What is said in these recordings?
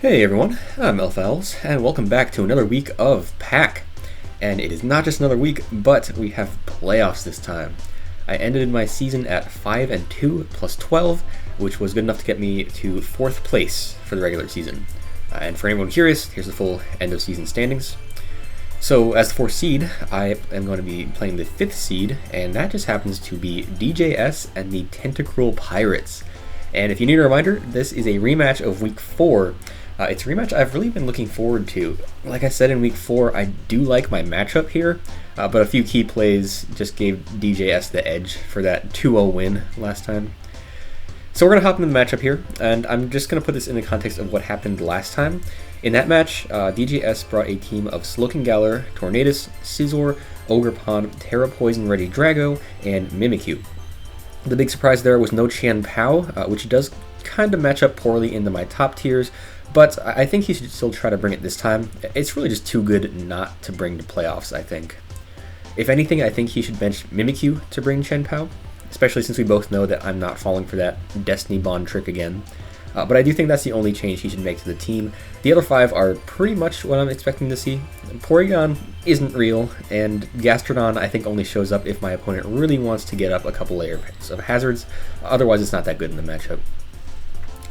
Hey everyone, I'm Elfowls, and welcome back to another week of PAC. And it is not just another week, but we have playoffs this time. I ended my season at 5-2 plus 12, which was good enough to get me to 4th place for the regular season. And for anyone curious, here's the full end of season standings. So as the 4th seed, I am going to be playing the 5th seed, and that just happens to be DJS and the Tentacruel Pirates. And if you need a reminder, this is a rematch of week 4. It's a rematch I've really been looking forward to. Like I said in week 4, I do like my matchup here, but a few key plays just gave DJS the edge for that 2-0 win last time. So we're going to hop into the matchup here, and I'm just going to put this in the context of what happened last time. In that match, DJS brought a team of Slowking-Galar, Tornadus, Scizor, Ogerpon, Terra Poison, Regidrago, and Mimikyu. The big surprise there was no Chien-Pao, which does kind of match up poorly into my top tiers, but I think he should still try to bring it this time. It's really just too good not to bring to playoffs, I think. If anything, I think he should bench Mimikyu to bring Chien-Pao, especially since we both know that I'm not falling for that Destiny Bond trick again. But I do think that's the only change he should make to the team. The other 5 are pretty much what I'm expecting to see. Porygon isn't real, and Gastrodon I think only shows up if my opponent really wants to get up a couple layers of hazards. Otherwise, it's not that good in the matchup.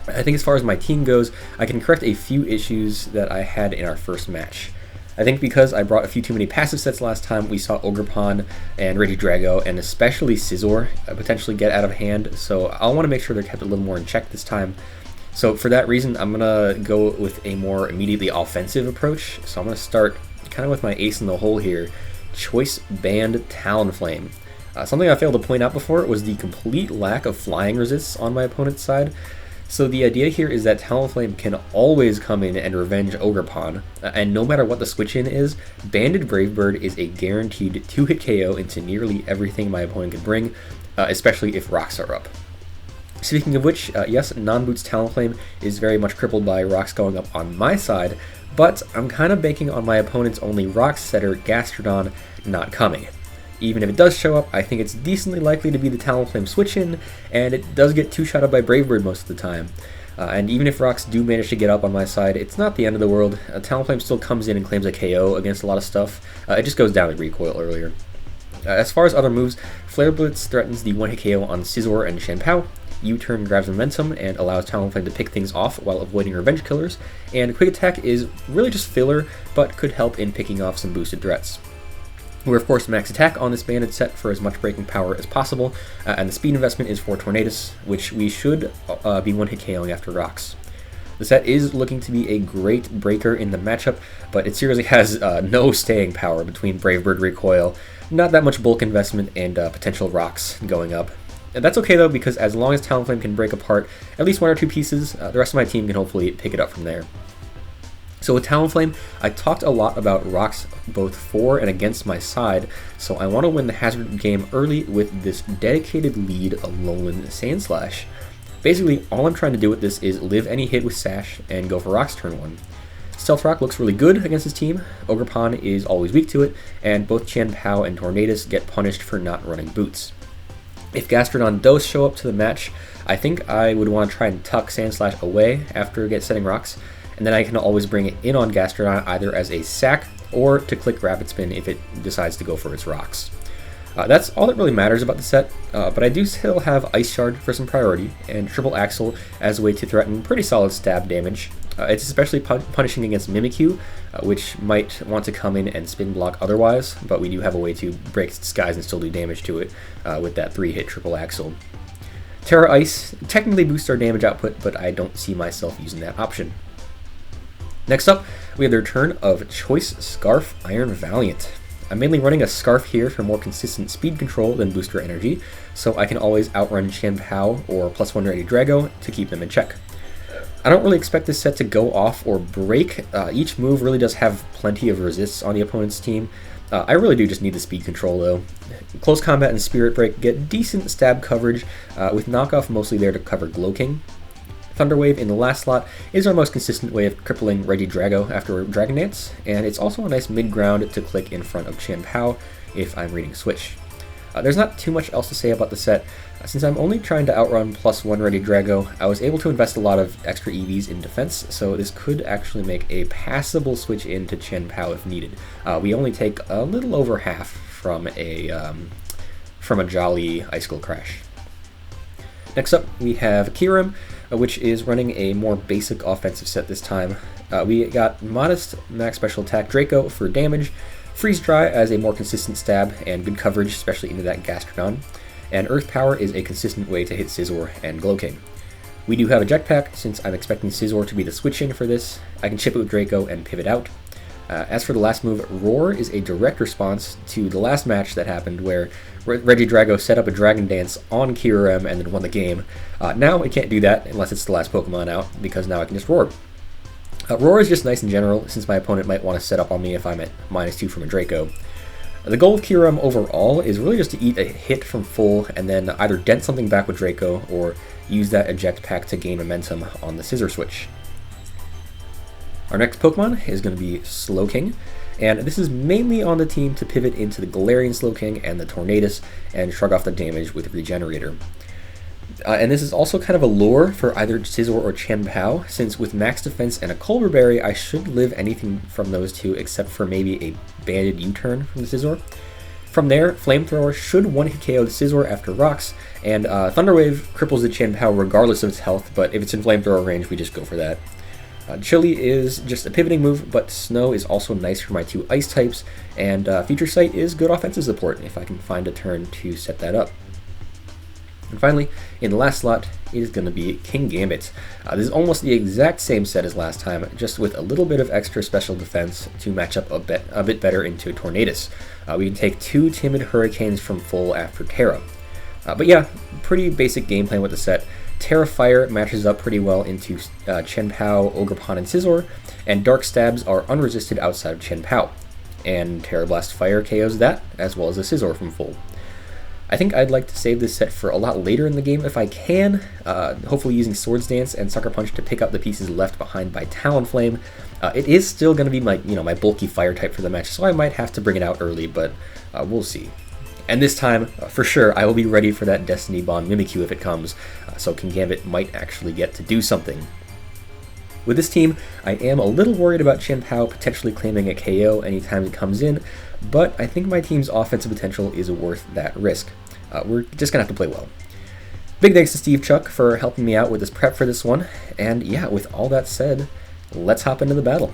I think as far as my team goes, I can correct a few issues that I had in our first match. I think because I brought a few too many passive sets last time, we saw Ogerpon and Regidrago, and especially Scizor, potentially get out of hand, so I'll want to make sure they're kept a little more in check this time. So for that reason, I'm going to go with a more immediately offensive approach, so I'm going to start kind of with my ace in the hole here, Choice Band Talonflame. Something I failed to point out before was the complete lack of flying resists on my opponent's side. So the idea here is that Talonflame can always come in and revenge Ogerpon, and no matter what the switch-in is, Banded Bravebird is a guaranteed 2-hit KO into nearly everything my opponent can bring, especially if rocks are up. Speaking of which, yes, non-Boots Talonflame is very much crippled by rocks going up on my side, but I'm kind of banking on my opponent's only rock setter, Gastrodon, not coming. Even if it does show up, I think it's decently likely to be the Talonflame switch-in, and it does get 2-shotted by Bravebird most of the time. And even if rocks do manage to get up on my side, it's not the end of the world. Talonflame still comes in and claims a KO against a lot of stuff. It just goes down to recoil earlier. As far as other moves, Flare Blitz threatens the 1-hit KO on Scizor and Chien-Pao. U-turn grabs momentum and allows Talonflame to pick things off while avoiding revenge killers, and Quick Attack is really just filler, but could help in picking off some boosted threats. We're of course max attack on this banded set for as much breaking power as possible, and the speed investment is for Tornadus, which we should be 1-hit KOing after rocks. The set is looking to be a great breaker in the matchup, but it seriously has no staying power between Bravebird recoil, not that much bulk investment, and potential rocks going up. And that's okay though, because as long as Talonflame can break apart at least 1 or 2 pieces, the rest of my team can hopefully pick it up from there. So with Talonflame, I talked a lot about rocks both for and against my side, so I want to win the hazard game early with this dedicated lead Alolan Sandslash. Basically, all I'm trying to do with this is live any hit with Sash and go for rocks turn 1. Stealth Rock looks really good against his team, Ogerpon is always weak to it, and both Chien-Pao and Tornadus get punished for not running boots. If Gastrodon does show up to the match, I think I would want to try and tuck Sandslash away after setting rocks, and then I can always bring it in on Gastrodon either as a sack or to click Rapid Spin if it decides to go for its rocks. That's all that really matters about the set, but I do still have Ice Shard for some priority, and Triple Axle as a way to threaten pretty solid stab damage. It's especially punishing against Mimikyu, which might want to come in and spin block otherwise, but we do have a way to break its disguise and still do damage to it with that 3-hit Triple Axle. Terra Ice technically boosts our damage output, but I don't see myself using that option. Next up, we have the return of Choice Scarf Iron Valiant. I'm mainly running a Scarf here for more consistent speed control than booster energy, so I can always outrun Chien-Pao or +1 Regidrago to keep them in check. I don't really expect this set to go off or break. Each move really does have plenty of resists on the opponent's team. I really do just need the speed control though. Close Combat and Spirit Break get decent stab coverage, with Knockoff mostly there to cover Glowking. Thunder Wave in the last slot is our most consistent way of crippling Regidrago after Dragon Dance, and it's also a nice mid-ground to click in front of Chien-Pao if I'm reading Switch. There's not too much else to say about the set. Since I'm only trying to outrun +1 Regidrago, I was able to invest a lot of extra EVs in defense, so this could actually make a passable switch into Chien-Pao if needed. We only take a little over half from a Jolly Icicle Crash. Next up, we have Kyurem, which is running a more basic offensive set this time. We got modest max special attack Draco for damage, Freeze Dry as a more consistent stab, and good coverage, especially into that Gastrodon. And Earth Power is a consistent way to hit Scizor and Glowking. We do have a Jetpack, since I'm expecting Scizor to be the switch-in for this. I can chip it with Draco and pivot out. As for the last move, Roar is a direct response to the last match that happened where Regidrago set up a Dragon Dance on Kyurem and then won the game. Now it can't do that unless it's the last Pokemon out, because now I can just Roar. Roar is just nice in general, since my opponent might want to set up on me if I'm at -2 from a Draco. The goal of Kyurem overall is really just to eat a hit from full and then either dent something back with Draco or use that eject pack to gain momentum on the Scizor switch. Our next Pokemon is going to be Slowking, and this is mainly on the team to pivot into the Galarian Slowking and the Tornadus and shrug off the damage with Regenerator. And this is also kind of a lure for either Scizor or Chien-Pao, since with max defense and a Culver Berry, I should live anything from those two except for maybe a Banded U-turn from the Scizor. From there, Flamethrower should one-hit KO the Scizor after rocks, and Thunder Wave cripples the Chien-Pao regardless of its health, but if it's in Flamethrower range, we just go for that. Chili is just a pivoting move, but Snow is also nice for my 2 ice types, and Future Sight is good offensive support if I can find a turn to set that up. And finally, in the last slot, it is going to be Kingambit. This is almost the exact same set as last time, just with a little bit of extra special defense to match up a bit better into Tornadus. We can take 2 Timid Hurricanes from full after Terra. But yeah, pretty basic game plan with the set. Terra Fire matches up pretty well into Chien-Pao, Ogerpon, and Scizor, and Dark Stabs are unresisted outside of Chien-Pao. And Terra Blast Fire KOs that, as well as the Scizor from full. I think I'd like to save this set for a lot later in the game if I can, hopefully using Swords Dance and Sucker Punch to pick up the pieces left behind by Talonflame. It is still going to be my bulky fire type for the match, so I might have to bring it out early, but we'll see. And this time, for sure, I will be ready for that Destiny Bond Mimikyu if it comes, so Kingambit might actually get to do something. With this team, I am a little worried about Chien-Pao potentially claiming a KO anytime it comes in, but I think my team's offensive potential is worth that risk. We're just going to have to play well. Big thanks to Steve Chuck for helping me out with this prep for this one, and yeah, with all that said, let's hop into the battle.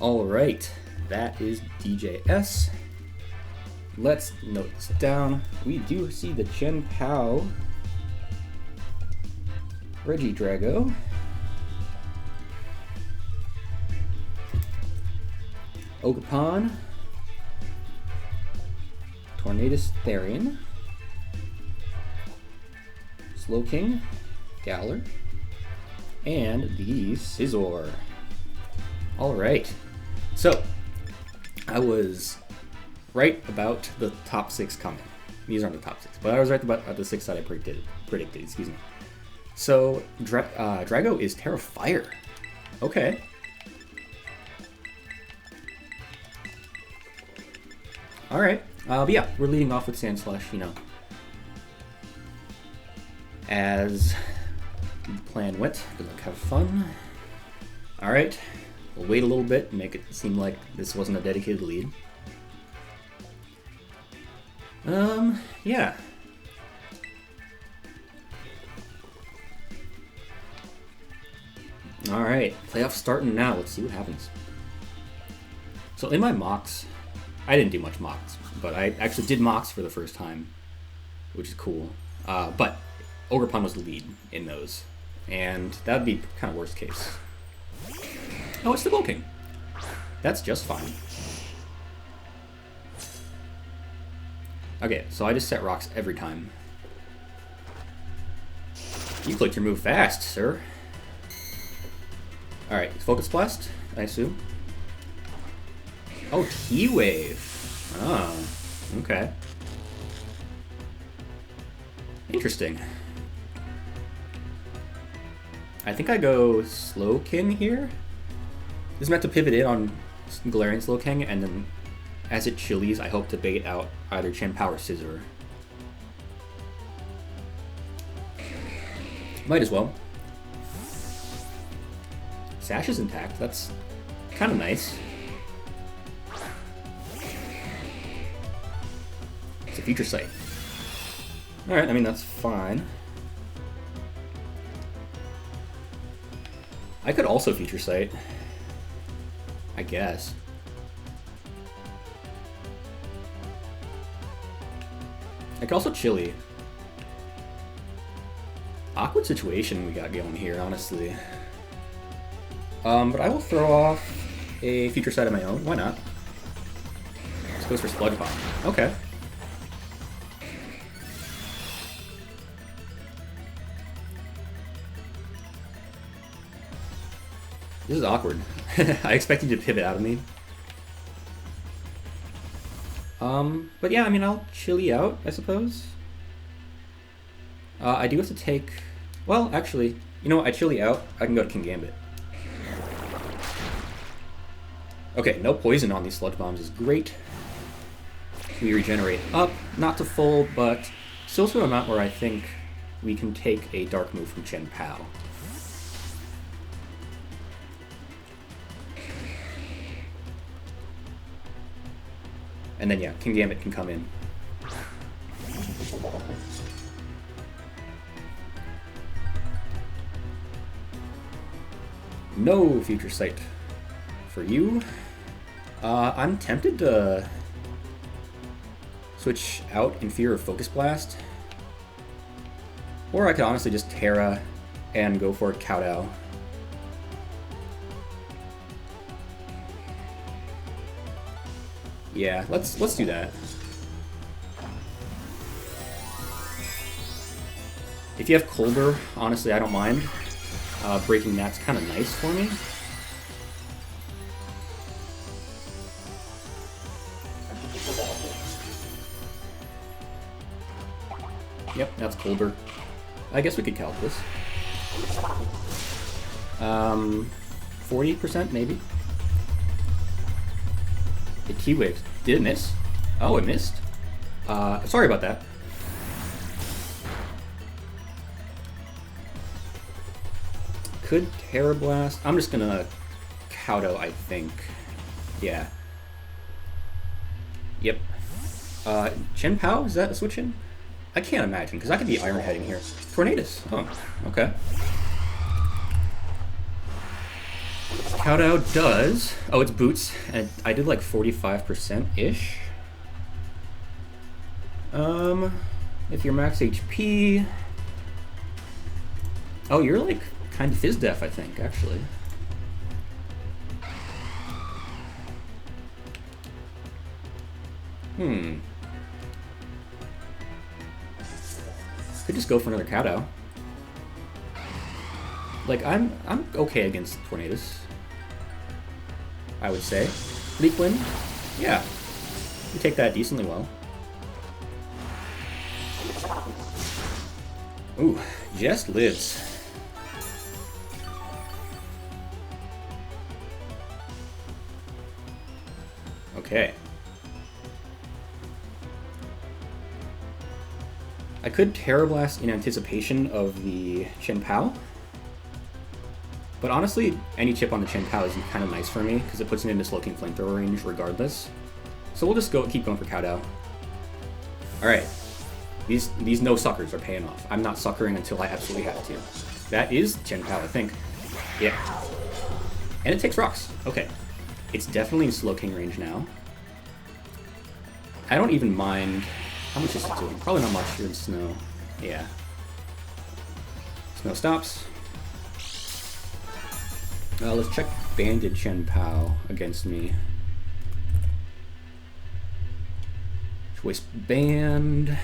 Alright, that is DJS. Let's note this down. We do see the Chien-Pao, Regidrago, Ogerpon, Tornadus-T, Slowking, Galar, and the Scizor. Alright, so I was right about the top 6 coming. These aren't the top 6, but I was right about the 6 that I predicted, excuse me. So, Drago is Terra Fire. Okay. Alright, but yeah, we're leading off with Sandslash, you know. As the plan went, good luck, have fun. Alright, we'll wait a little bit and make it seem like this wasn't a dedicated lead. Yeah. Alright, playoffs starting now. Let's see what happens. So in my mocks, I didn't do much mocks, but I actually did mocks for the first time, which is cool. But Ogerpon was the lead in those, and that would be kind of worst case. Oh, it's the Glowking. That's just fine. Okay, so I just set rocks every time. You clicked your move fast, sir. Alright, Focus Blast, I assume. Oh, T-Wave. Oh, okay. Interesting. I think I go Slowking here. This is meant to pivot in on Galarian Slowking, and then as it chillies, I hope to bait out either Chien-Pao or Scizor. Might as well. Sash is intact, that's kind of nice. It's a Future Sight. Alright, I mean, that's fine. I could also Future Sight, I guess. I could also Chili. Awkward situation we got going here, honestly. But I will throw off a Future Sight of my own. Why not? This goes for Sludge Bomb. Okay. This is awkward. I expected you to pivot out of me. But yeah, I mean, I'll Chili out, I suppose. I do have to take... Well, actually, you know what? I Chili out. I can go to King Gambit. Okay, no poison on these Sludge Bombs is great. We regenerate up, not to full, but still to an amount where I think we can take a Dark move from Chien-Pao. And then, yeah, King Gambit can come in. No Future Sight for you. I'm tempted to switch out in fear of Focus Blast. Or I could honestly just Terra and go for Kowtow. Yeah, let's do that. If you have Colder, honestly, I don't mind. Breaking that's kind of nice for me. Yep, that's Colder. I guess we could calc this. 40% maybe. The T-Waves did miss. Oh, it missed. Sorry about that. Could Terra Blast. I'm just gonna Kowtow, I think. Yeah. Yep. Chien-Pao, is that a switch in? I can't imagine, because I could be Iron Heading here. Tornadus. Oh, okay. Kowtow does. Oh, it's Boots, and I did like 45%-ish. If you're max HP. Oh, you're like kind of Fizz Def, I think, actually. Could just go for another Kowtow. Like, I'm okay against Tornadus, I would say. Leaf Wind? Yeah. You take that decently well. Ooh, just lives. Okay. I could Terra Blast in anticipation of the Chien-Pao. But honestly, any chip on the Chien-Pao is kind of nice for me, because it puts it into Slowking Flamethrower range regardless. So we'll just keep going for Kowtow. Alright. These no suckers are paying off. I'm not suckering until I absolutely have to. That is Chien-Pao, I think. Yeah. And it takes rocks. Okay. It's definitely in Slowking range now. I don't even mind... How much is it doing? Probably not much. You're in Snow. Yeah. Snow stops. Let's check Banded Chien-Pao against me. Choice Band.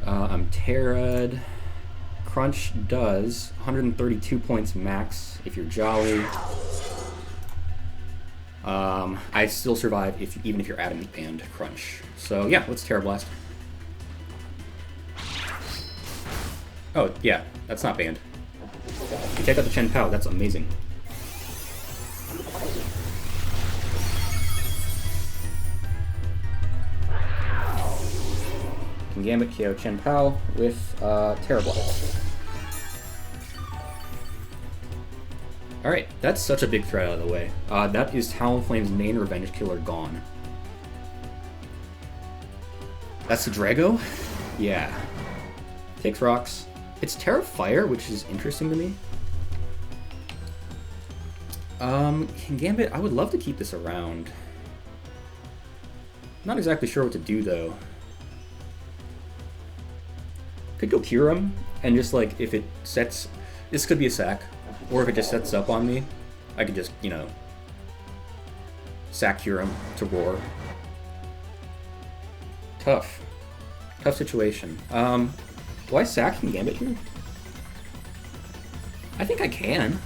I'm Terra'd. Crunch does 132 points max if you're Jolly. I still survive even if you're Adamant Band Crunch. So yeah, let's Terra Blast. Oh, yeah, that's not banned. You take out the Chien-Pao, that's amazing. Gambit KO Chien-Pao with Terra Blast. Alright, that's such a big threat out of the way. That is Talonflame's main revenge killer gone. That's the Drago? Yeah. Takes rocks. It's Terra Fire, which is interesting to me. Gambit, I would love to keep this around. Not exactly sure what to do, though. Could go Kyurem, and just, like, if it sets... This could be a sack. Or if it just sets up on me, I could just, you know, sack Kyurem to roar. Tough. Tough situation. Do I sack Gambit here? I think I can.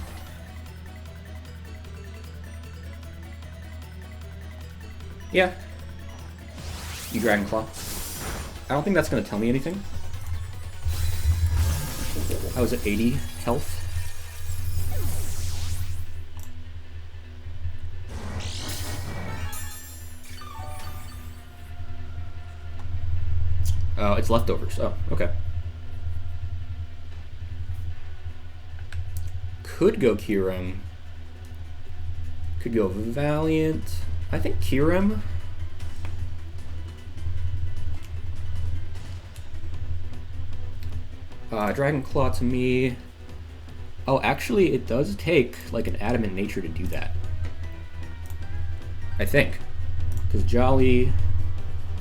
Yeah. You Dragon Claw. I don't think that's going to tell me anything. I was at 80 health. Oh, it's leftovers. Oh, okay. Could go Kyurem. Could go Valiant. I think Kyurem. Dragon Claw to me. Oh, actually, it does take like an adamant nature to do that. I think. Because Jolly...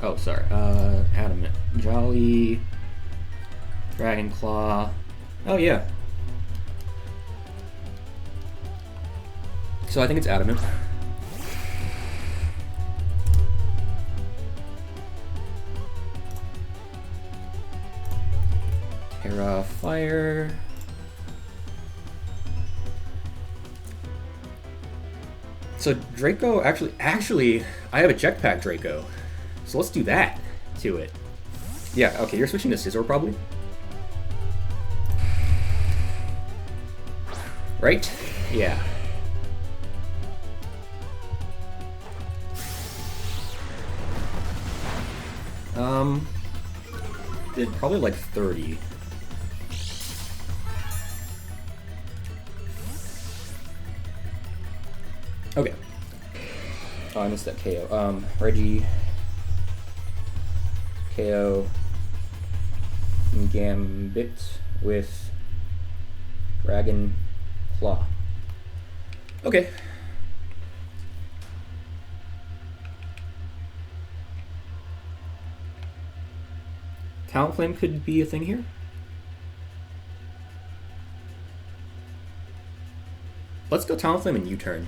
Oh, sorry. Adamant. Jolly... Dragon Claw... Oh, yeah. So I think it's adamant. Terra Fire... So Draco, actually, I have a Jetpack Draco. So let's do that to it. Yeah, okay, you're switching to Scizor probably? Right? Yeah. Did probably like 30. Okay. Oh, I missed that KO. Reggie. KO. Gambit with Dragon Claw. Okay. Talonflame could be a thing here. Let's go Talonflame and U-turn.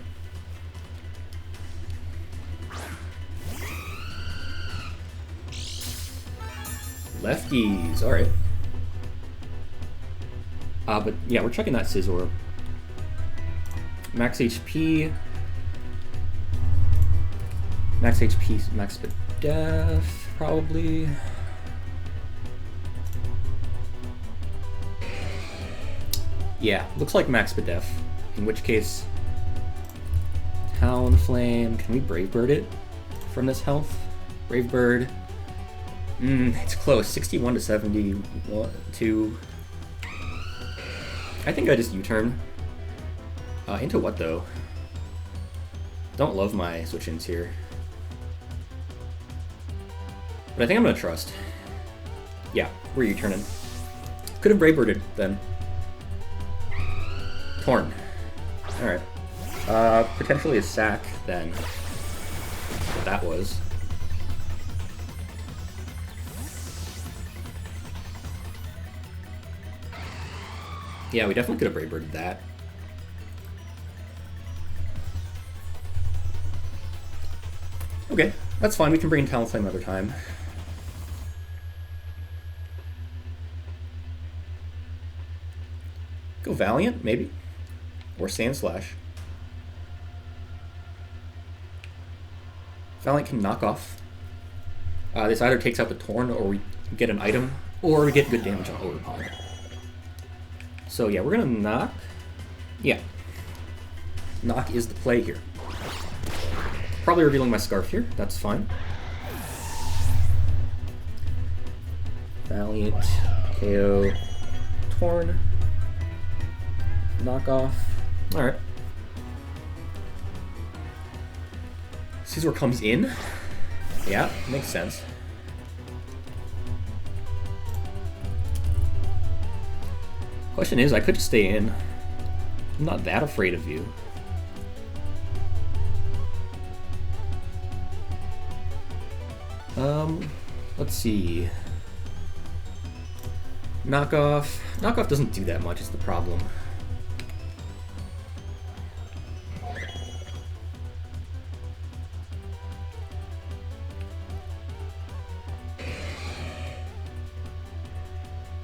Lefties, alright. But yeah, we're checking that Scizor. Max HP. Max HP, max def, probably. Yeah, looks like max def. In which case, Talonflame. Can we Brave Bird it from this health? Brave Bird. It's close. 61 to 72. I think I just U-turn. Into what though? Don't love my switch-ins here. But I think I'm gonna trust. Yeah, we're U-turning. Could have Brave Birded then. Torn. Alright. Potentially a sack then. What that was. Yeah, we definitely could have Brave Birded that. Okay, that's fine. We can bring in Talonflame another time. Go Valiant, maybe? Or Sandslash. Valiant can knock off. This either takes out the Torn, or we get an item, or we get good damage on Ogerpon. So yeah, we're gonna knock. Yeah. Knock is the play here. Probably revealing my Scarf here, that's fine. Valiant, KO, Torn, knock off. Alright. Scizor comes in. Yeah, makes sense. Question is, I could just stay in. I'm not that afraid of you. Let's see. Knockoff. Knockoff doesn't do that much, is the problem.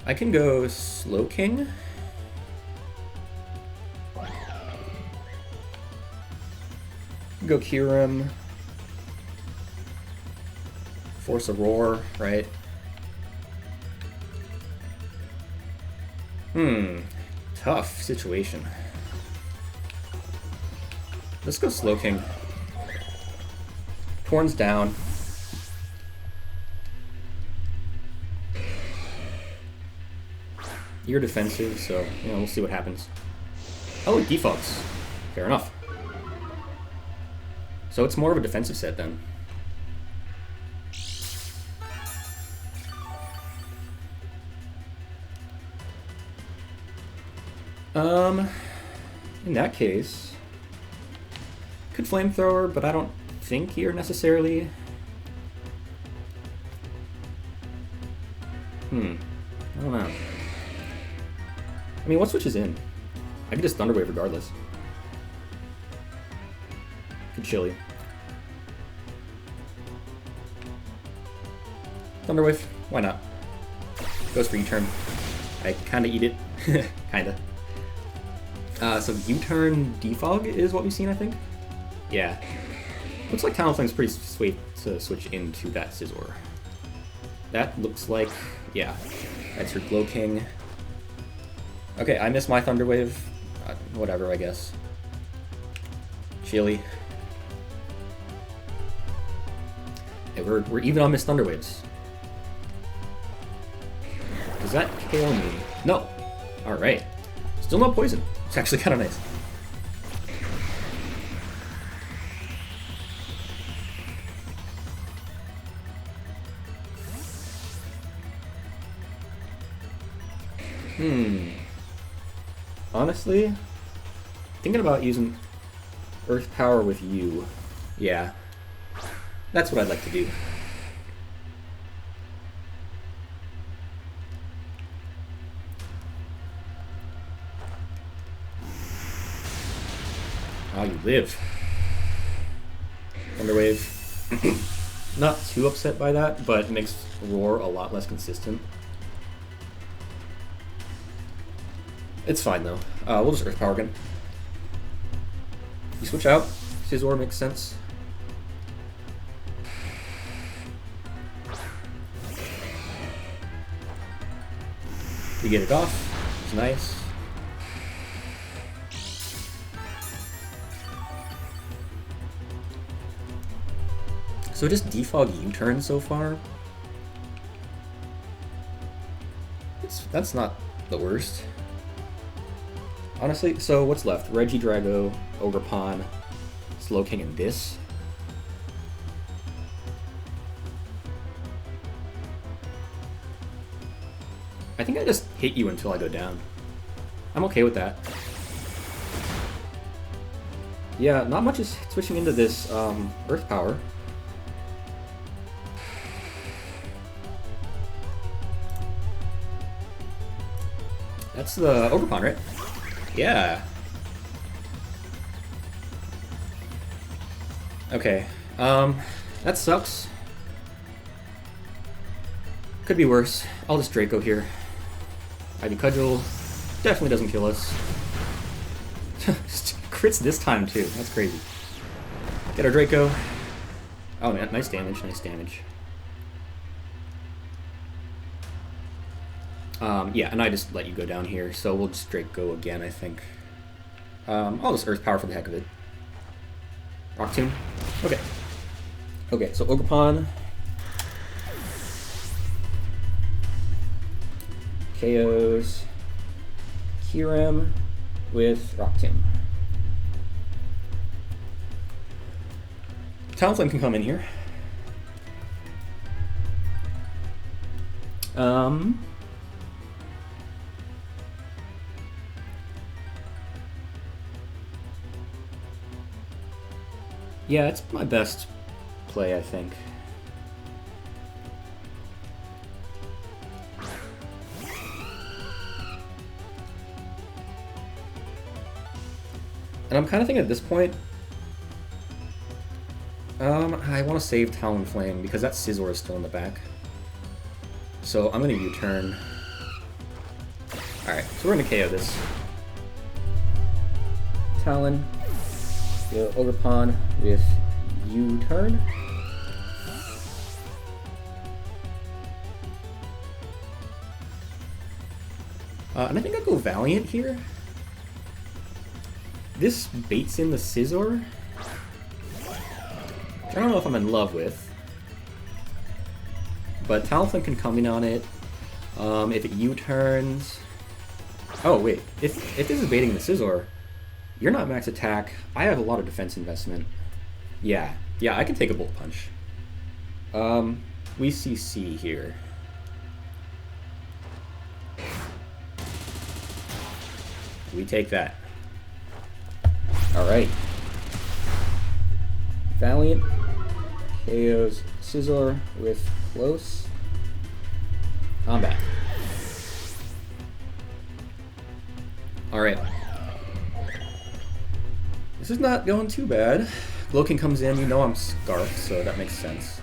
I can go Slowking. Go Kyurem. Force a Roar, right? Tough situation. Let's go Slowking. Torn's down. You're defensive, so we'll see what happens. Oh, it defaults. Fair enough. So it's more of a defensive set then. In that case, could Flamethrower, but I don't think you're necessarily. I don't know. I mean, what switches in? I could just Thunder Wave regardless. Could Chili. Thunder Wave, why not? Goes for U-turn. I kinda eat it. Kinda. So U-turn Defog is what we've seen, I think? Yeah. Looks like Talonflame's pretty sweet to switch into that Scizor. That looks like, yeah, that's your Glow King. Okay, I missed my Thunder Wave. Whatever, I guess. Chili. Hey, we're even on missed Thunder Waves. Does that KO me? No. Alright. Still no poison. It's actually kind of nice. Honestly, thinking about using Earth Power with you. Yeah. That's what I'd like to do. Oh, you live. Thunder Wave. Not too upset by that, but makes Roar a lot less consistent. It's fine though. We'll just Earth Power again. You switch out. Scizor makes sense. You get it off. It's nice. So just defog U-turn so far. That's not the worst. Honestly, so what's left? Regidrago, Ogerpon, Slowking, and this. I think I just hit you until I go down. I'm okay with that. Yeah, not much is switching into this Earth Power. That's the Ogerpon, right? Yeah. Okay. That sucks. Could be worse. I'll just Draco here. Ivy Cudgel definitely doesn't kill us. Crits this time too. That's crazy. Get our Draco. Oh man, nice damage, nice damage. Yeah, and I just let you go down here, so we'll just straight go again, I think. I'll just Earth Power for the heck of it. Rock Tomb? Okay. Okay, so Ogerpon. KOs Kyurem with Rock Tomb. Talonflame can come in here. Yeah, it's my best play, I think. And I'm kind of thinking at this point, I want to save Talonflame because that Scizor is still in the back. So I'm going to U-turn. Alright, so we're going to KO this. Talon. Go Ogerpon with U-turn. And I think I'll go Valiant here. This baits in the Scizor. I don't know if I'm in love with. But Talonflame can come in on it. If it U-turns... Oh, wait. If this is baiting the Scizor, you're not max attack. I have a lot of defense investment. Yeah, I can take a Bullet Punch. We CC here. We take that. Alright. Valiant KOs Scizor with close combat. Alright. This is not going too bad. Glokin comes in, you know I'm Scarfed, so that makes sense.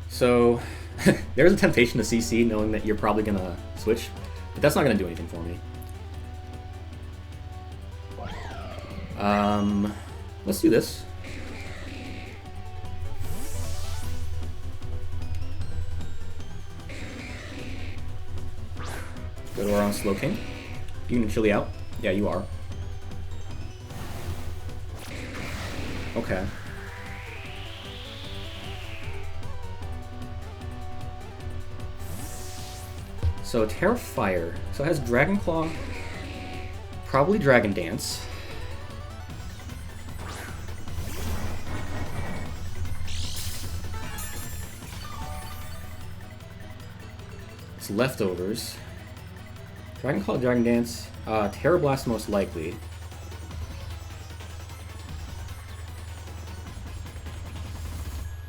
So, there's a temptation to CC knowing that you're probably gonna switch, but that's not gonna do anything for me. Let's do this. Go to our own Slowking. You can chilly out. Yeah, you are. Okay. So Terra Fire. So it has Dragon Claw, probably Dragon Dance. It's leftovers. Dragon Claw, Dragon Dance, Terra Blast most likely.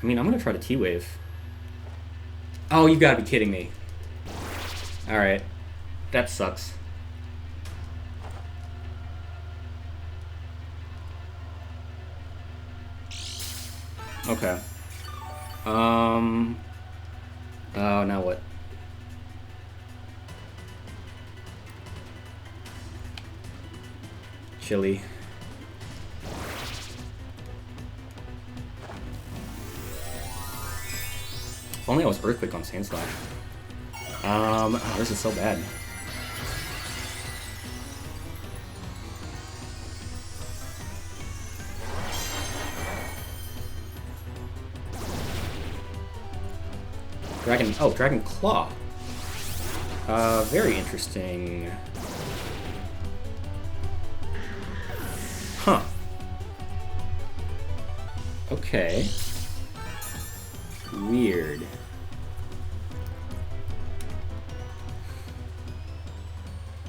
I mean, I'm gonna try to T-Wave. Oh, you gotta be kidding me. Alright. That sucks. Okay. Oh, now what? Chili. If only I was Earthquake on Sandslash. Oh, this is so bad. Dragon Claw. Very interesting. Huh. Okay. Weird.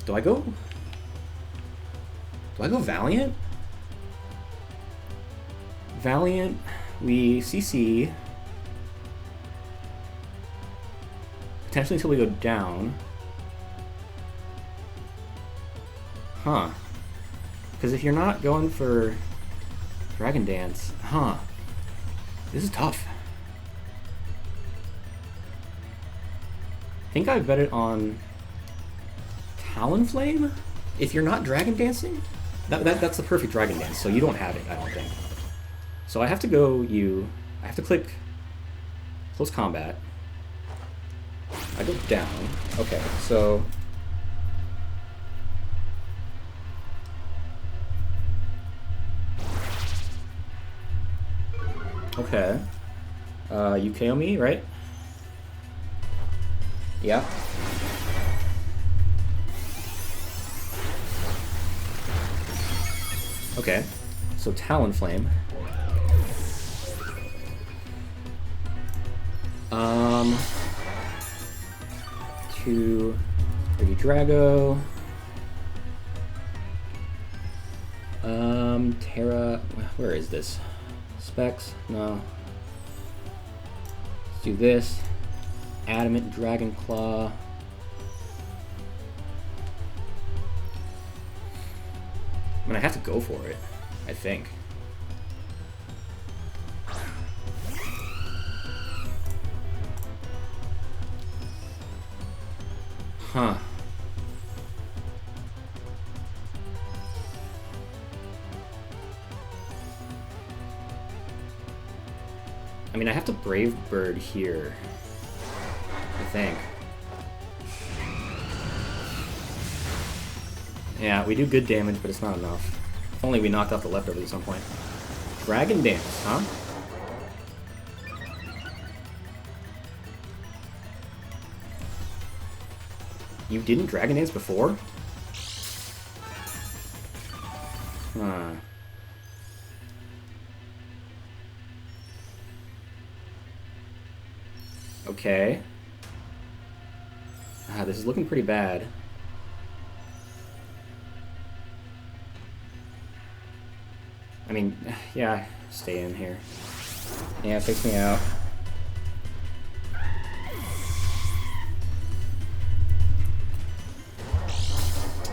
Do I go Valiant? Valiant, we CC. Potentially until we go down. Huh. Because if you're not going for Dragon Dance, huh. This is tough. I think I bet it on Talonflame? If you're not Dragon Dancing? That's the perfect Dragon Dance, so you don't have it, I don't think. So I have to I have to click close combat. I go down. Okay, so... Okay. You KO me, right? Yeah. Okay. So Talonflame. 2, 3 Drago. Terra. Where is this? Specs? No. Let's do this. Adamant Dragon Claw. I mean, I have to go for it, I think. Huh. I mean, I have to Brave Bird here, I think. Yeah, we do good damage, but it's not enough. If only we knocked off the leftovers at some point. Dragon Dance, huh? You didn't Dragon Dance before? Huh. Okay. This is looking pretty bad. I mean, yeah, stay in here. Yeah, fix me out.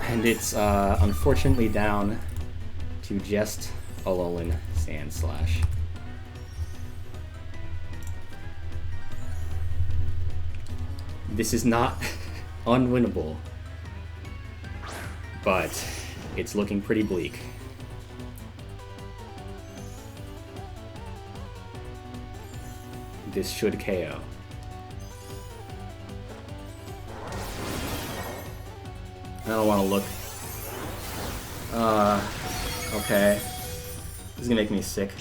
And it's unfortunately down to just Alolan Sandslash. This is not unwinnable, but it's looking pretty bleak. This should KO. I don't want to look. Okay. This is gonna make me sick.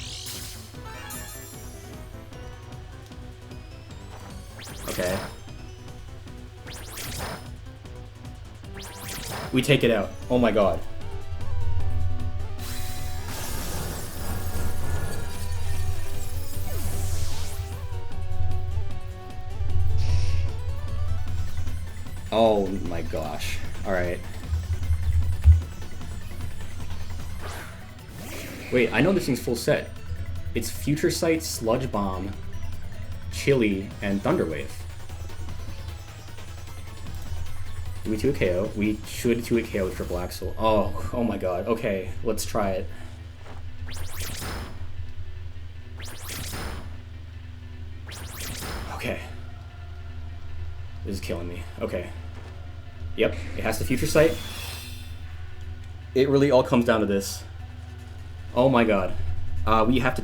Okay. We take it out. Oh my god. Oh my gosh. Alright. Wait, I know this thing's full set. It's Future Sight, Sludge Bomb, Chili, and Thunder Wave. Do we 2-hit KO? We should 2-hit KO with Triple Axle. Oh my god. Okay, let's try it. Okay. This is killing me. Okay. Yep, it has the Future Sight. It really all comes down to this. Oh my god. We have to...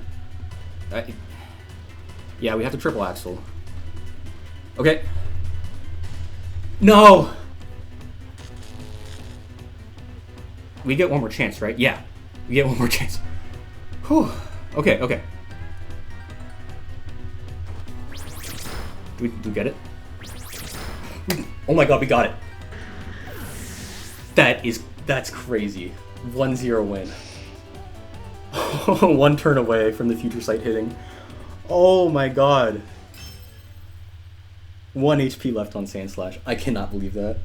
yeah, we have to Triple Axle. Okay. No! We get one more chance, right? Yeah. We get one more chance. Whew. Okay, okay. Do we get it? Oh my god, we got it. That's crazy. 1-0 win. One turn away from the Future Sight hitting. Oh my god. 1 HP left on Sandslash. I cannot believe that.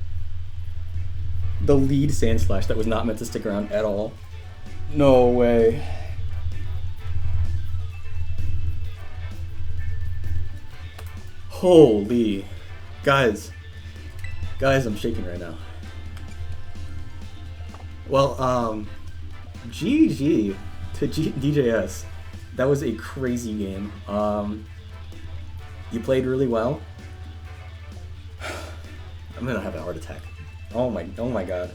The lead Sandslash that was not meant to stick around at all. No way. Holy. Guys, I'm shaking right now. Well, GG to DJS. That was a crazy game. You played really well. I'm gonna have a heart attack. Oh my god.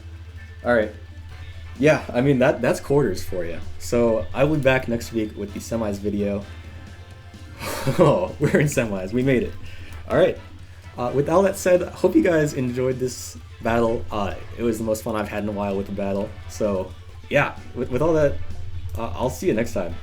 Alright. yeah, I mean that's quarters for you. So I will be back next week with the semis video. Oh, we're in semis. We made it. All right. With all that said, I hope you guys enjoyed this battle. It was the most fun I've had in a while with the battle. So yeah, with all that, I'll see you next time.